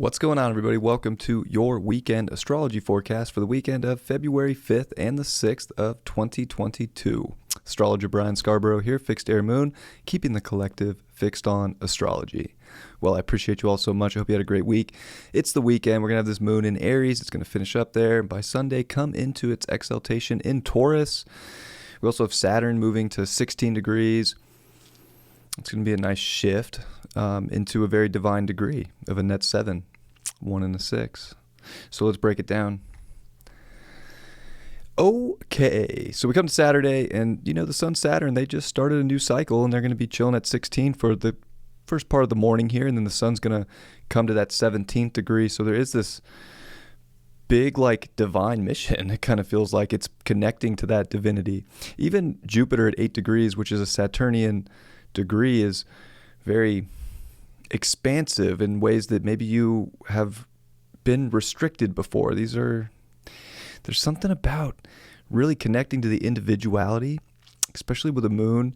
What's going on, everybody? Welcome to your weekend astrology forecast for the weekend of February 5th and the 6th of 2022. Astrologer Brian Scarborough here, Fixed Air Moon, keeping the collective fixed on astrology. Well, I appreciate you all so much. I hope you had a great week. It's the weekend. We're going to have this moon in Aries. It's going to finish up there. And by Sunday, come into its exaltation in Taurus. We also have Saturn moving to 16 degrees. It's going to be a nice shift into a very divine degree of a net 7, 1 and a 6. So let's break it down. Okay, so we come to Saturday, and the Sun Saturn, they just started a new cycle, and they're going to be chilling at 16 for the first part of the morning here, and then the Sun's going to come to that 17th degree. So there is this big divine mission. It kind of feels like it's connecting to that divinity. Even Jupiter at 8 degrees, which is a Saturnian degree, is very expansive in ways that maybe you have been restricted before. There's something about really connecting to the individuality, especially with the moon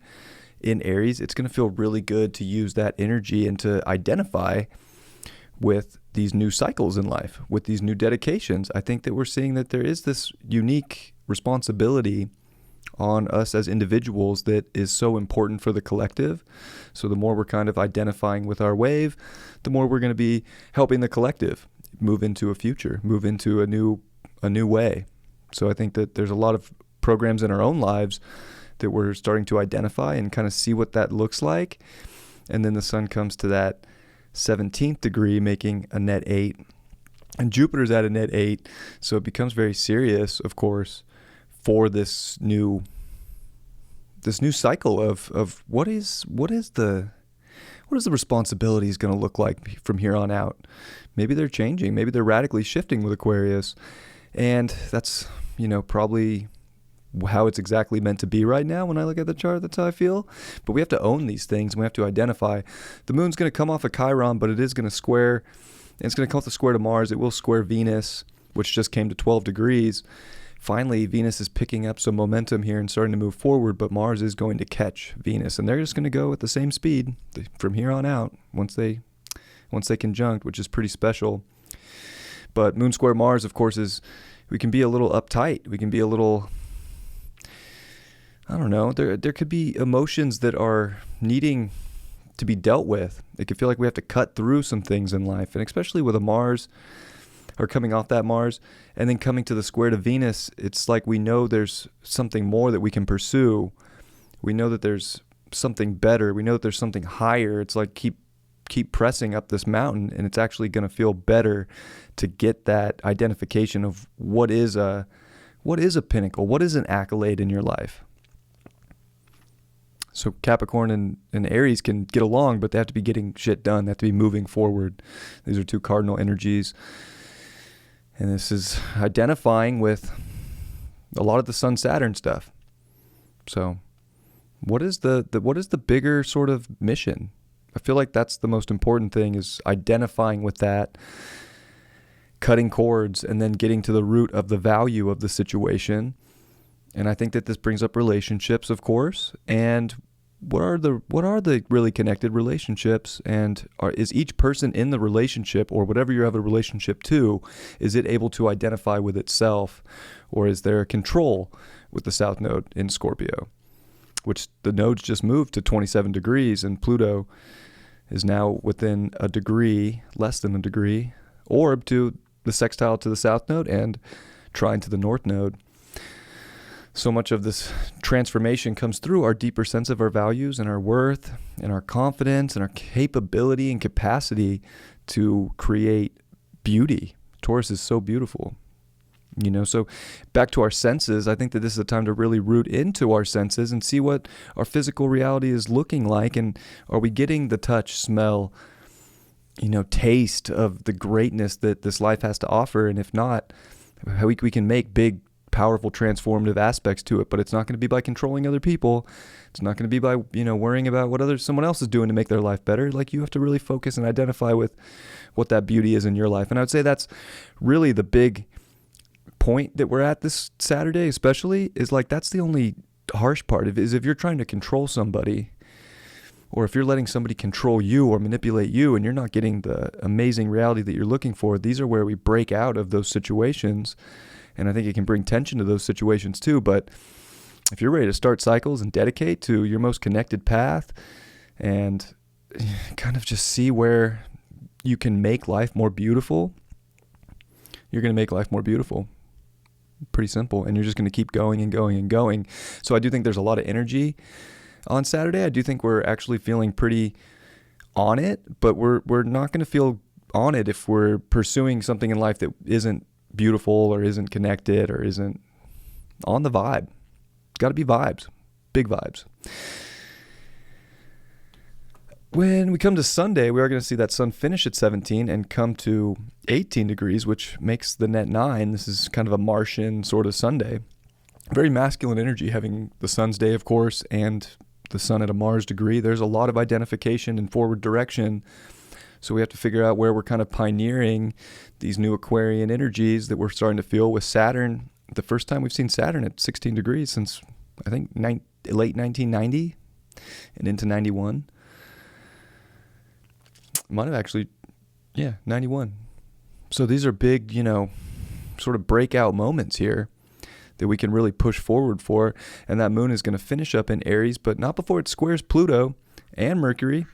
in Aries. It's going to feel really good to use that energy and to identify with these new cycles in life, with these new dedications. I think that we're seeing that there is this unique responsibility on us as individuals that is so important for the collective. So the more we're kind of identifying with our wave, the more we're going to be helping the collective move into a future, move into a new way. So I think that there's a lot of programs in our own lives that we're starting to identify and kind of see what that looks like. And then the Sun comes to that 17th degree, making a net 8. And Jupiter's at a net 8. So it becomes very serious, of course, for this new cycle of what is the responsibilities going to look like from here on out. Maybe they're changing, maybe they're radically shifting with Aquarius, and that's probably how it's exactly meant to be right now. When I look at the chart, that's how I feel. But we have to own these things, and we have to identify. The moon's going to come off of Chiron, but it is going to square, and it's going to come off the square to Mars. It will square Venus, which just came to 12 degrees. Finally, Venus is picking up some momentum here and starting to move forward, but Mars is going to catch Venus, and they're just going to go at the same speed from here on out once they conjunct, which is pretty special. But Moon square Mars, of course, we can be a little uptight. We can be a little, I don't know, there could be emotions that are needing to be dealt with. It could feel like we have to cut through some things in life, and especially with a Mars, or coming off that Mars, and then coming to the square to Venus, it's like we know there's something more that we can pursue. We know that there's something better. We know that there's something higher. It's like keep pressing up this mountain, and it's actually going to feel better to get that identification of what is a pinnacle, what is an accolade in your life. So Capricorn and Aries can get along, but they have to be getting shit done. They have to be moving forward. These are two cardinal energies. And this is identifying with a lot of the Sun-Saturn stuff. So what is the bigger sort of mission? I feel like that's the most important thing, is identifying with that, cutting cords, and then getting to the root of the value of the situation. And I think that this brings up relationships, of course. And what are the really connected relationships? And is each person in the relationship, or whatever you have a relationship to, is it able to identify with itself? Or is there a control with the South Node in Scorpio, which the nodes just moved to 27 degrees, and Pluto is now within a degree, less than a degree, orb to the sextile to the South Node and trine to the North Node. So much of this transformation comes through our deeper sense of our values and our worth and our confidence and our capability and capacity to create beauty. Taurus is so beautiful. So back to our senses, I think that this is a time to really root into our senses and see what our physical reality is looking like. And are we getting the touch, smell, taste of the greatness that this life has to offer? And if not, how we can make big, powerful, transformative aspects to it. But it's not going to be by controlling other people. It's not going to be by, worrying about what someone else is doing to make their life better. You have to really focus and identify with what that beauty is in your life. And I would say that's really the big point that we're at this Saturday, especially, is that's the only harsh part of it, is if you're trying to control somebody, or if you're letting somebody control you or manipulate you and you're not getting the amazing reality that you're looking for, these are where we break out of those situations. And I think it can bring tension to those situations too. But if you're ready to start cycles and dedicate to your most connected path and kind of just see where you can make life more beautiful, you're going to make life more beautiful. Pretty simple. And you're just going to keep going and going and going. So I do think there's a lot of energy on Saturday. I do think we're actually feeling pretty on it, but we're not going to feel on it if we're pursuing something in life that isn't beautiful or isn't connected or isn't on the vibe. Got to be vibes, big vibes. When we come to Sunday, we are going to see that sun finish at 17 and come to 18 degrees, which makes the net 9. This is kind of a Martian sort of Sunday. Very masculine energy, having the sun's day, of course, and the sun at a Mars degree. There's a lot of identification and forward direction. So we have to figure out where we're kind of pioneering these new Aquarian energies that we're starting to feel with Saturn. The first time we've seen Saturn at 16 degrees since, I think, late 1990 and into 91. Might have actually, 91. So these are big, sort of breakout moments here that we can really push forward for. And that moon is going to finish up in Aries, but not before it squares Pluto and Mercury,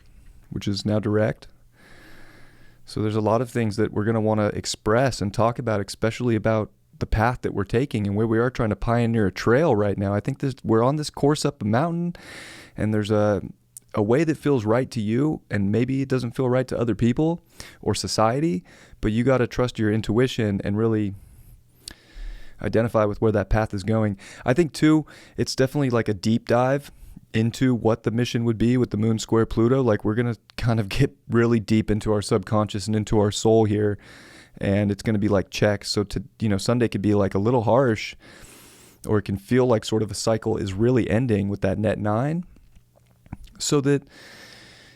which is now direct. So there's a lot of things that we're going to want to express and talk about, especially about the path that we're taking and where we are trying to pioneer a trail right now. I think we're on this course up a mountain, and there's a way that feels right to you, and maybe it doesn't feel right to other people or society, but you got to trust your intuition and really identify with where that path is going. I think too, it's definitely like a deep dive into what the mission would be with the moon square Pluto. Like, we're going to kind of get really deep into our subconscious and into our soul here, and it's going to be like checks. So Sunday could be like a little harsh, or it can feel like sort of a cycle is really ending with that net 9, so that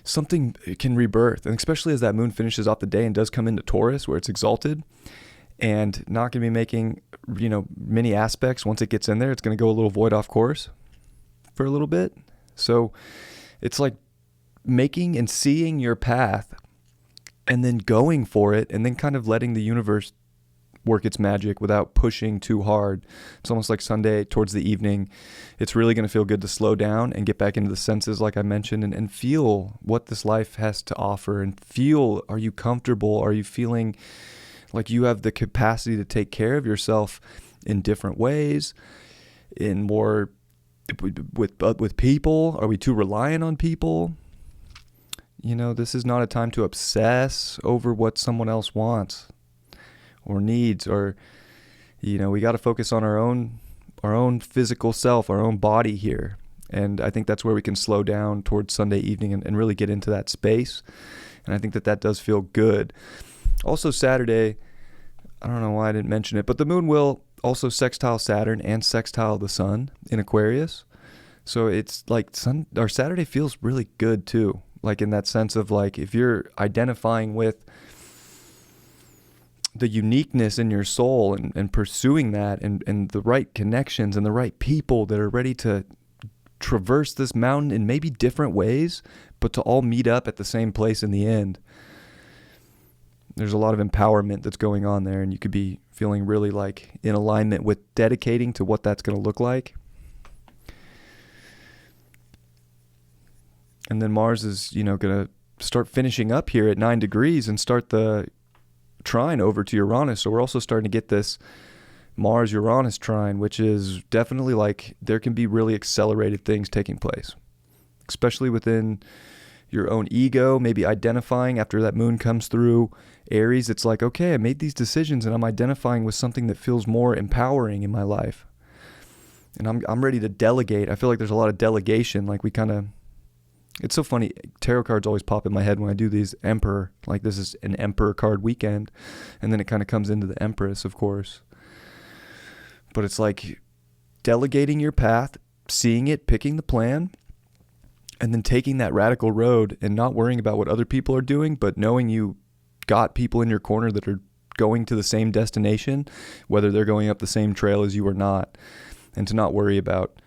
something can rebirth. And especially as that moon finishes off the day and does come into Taurus, where it's exalted and not going to be making, many aspects. Once it gets in there, it's going to go a little void off course for a little bit. So it's like making and seeing your path and then going for it, and then kind of letting the universe work its magic without pushing too hard. It's almost like Sunday towards the evening. It's really going to feel good to slow down and get back into the senses, like I mentioned, and feel what this life has to offer, and feel, are you comfortable? Are you feeling like you have the capacity to take care of yourself in different ways, in more with people? Are we too reliant on people? This is not a time to obsess over what someone else wants or needs, or we got to focus on our own physical self, our own body here. And I think that's where we can slow down towards Sunday evening and really get into that space. And I think that does feel good. Also Saturday, I don't know why I didn't mention it, but the moon will also sextile Saturn and sextile the sun in Aquarius. So it's like Saturday feels really good too. Like, in that sense of, like, if you're identifying with the uniqueness in your soul and pursuing that, and the right connections and the right people that are ready to traverse this mountain in maybe different ways, but to all meet up at the same place in the end. There's a lot of empowerment that's going on there, and you could be feeling really like in alignment with dedicating to what that's going to look like. And then Mars is, going to start finishing up here at 9 degrees and start the trine over to Uranus. So we're also starting to get this Mars-Uranus trine, which is definitely like there can be really accelerated things taking place, especially within your own ego, maybe identifying after that moon comes through Aries. It's like, okay, I made these decisions and I'm identifying with something that feels more empowering in my life. And I'm ready to delegate. I feel like there's a lot of delegation. Like, it's so funny. Tarot cards always pop in my head when I do these Emperor. Like, this is an Emperor card weekend. And then it kind of comes into the Empress, of course. But it's like delegating your path, seeing it, picking the plan, and then taking that radical road and not worrying about what other people are doing, but knowing you got people in your corner that are going to the same destination, whether they're going up the same trail as you or not, and to not worry about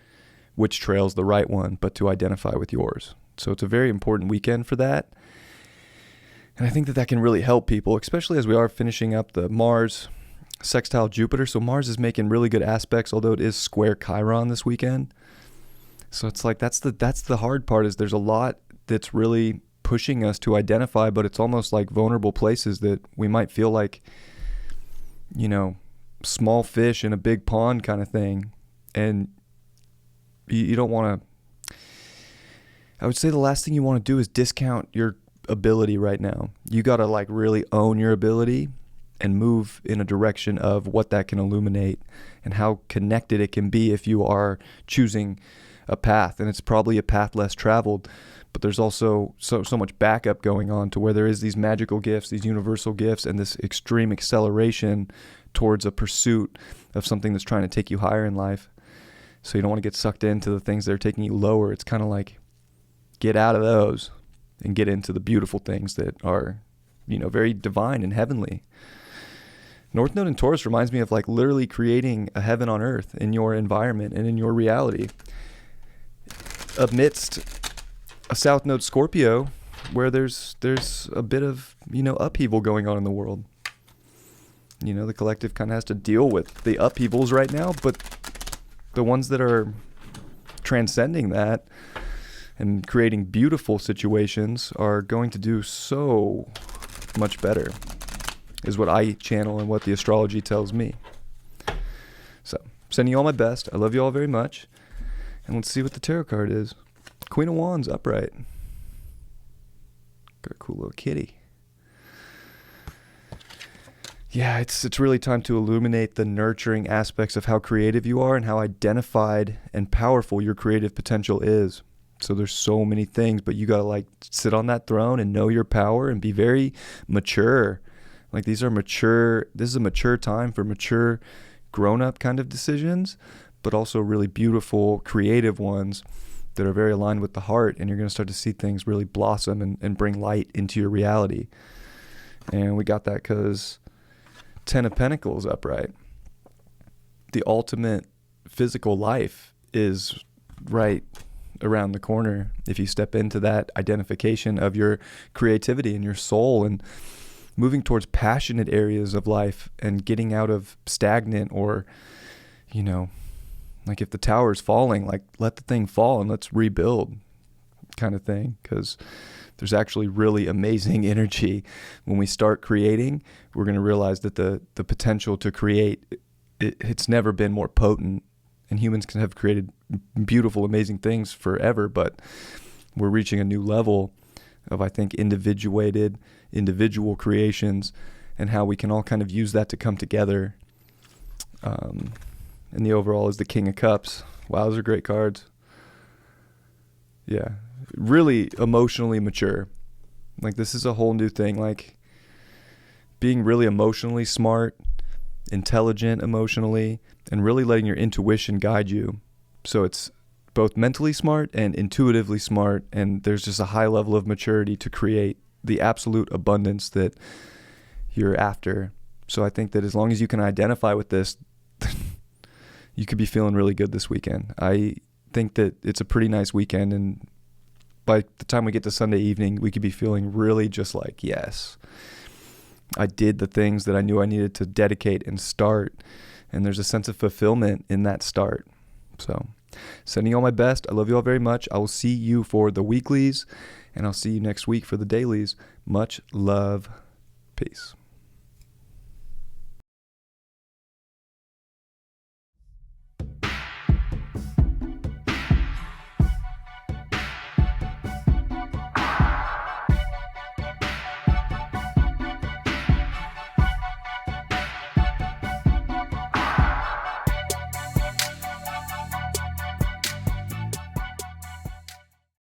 which trail's the right one, but to identify with yours. So it's a very important weekend for that. And I think that that can really help people, especially as we are finishing up the Mars sextile Jupiter. So Mars is making really good aspects, although it is square Chiron this weekend. So it's like that's the hard part, is there's a lot that's really pushing us to identify, but it's almost like vulnerable places that we might feel like, small fish in a big pond kind of thing. And you don't want to, I would say the last thing you want to do is discount your ability right now. You got to like really own your ability and move in a direction of what that can illuminate and how connected it can be if you are choosing a path. And it's probably a path less traveled, but there's also so much backup going on to where there is these magical gifts, these universal gifts, and this extreme acceleration towards a pursuit of something that's trying to take you higher in life. So you don't want to get sucked into the things that are taking you lower. It's kind of like get out of those and get into the beautiful things that are, very divine and heavenly. North Node in Taurus reminds me of like literally creating a heaven on earth in your environment and in your reality, amidst a South Node Scorpio where there's a bit of, upheaval going on in the world. The collective kind of has to deal with the upheavals right now, but the ones that are transcending that and creating beautiful situations are going to do so much better, is what I channel and what the astrology tells me. So, sending you all my best. I love you all very much. And let's see what the tarot card is. Queen of Wands, upright. Got a cool little kitty. Yeah, it's really time to illuminate the nurturing aspects of how creative you are and how identified and powerful your creative potential is. So there's so many things, but you got to like sit on that throne and know your power and be very mature. Like this is a mature time for mature grown-up kind of decisions, but also really beautiful creative ones that are very aligned with the heart, and you're going to start to see things really blossom and bring light into your reality. And we got that because 10 of Pentacles upright. The ultimate physical life is right around the corner if you step into that identification of your creativity and your soul and moving towards passionate areas of life and getting out of stagnant or, like if the tower is falling, like let the thing fall and let's rebuild kind of thing. Because there's actually really amazing energy when we start creating. We're going to realize that the potential to create, it's never been more potent, and humans can have created beautiful, amazing things forever, but we're reaching a new level of, I think, individual creations and how we can all kind of use that to come together. And the overall is the King of Cups. Wow, those are great cards. Yeah, really emotionally mature. Like this is a whole new thing, like being really emotionally smart, intelligent emotionally, and really letting your intuition guide you. So it's both mentally smart and intuitively smart, and there's just a high level of maturity to create the absolute abundance that you're after. So I think that as long as you can identify with this, you could be feeling really good this weekend. I think that it's a pretty nice weekend, and by the time we get to Sunday evening, we could be feeling really just like, yes, I did the things that I knew I needed to dedicate and start, and there's a sense of fulfillment in that start. So sending you all my best. I love you all very much. I will see you for the weeklies, and I'll see you next week for the dailies. Much love. Peace.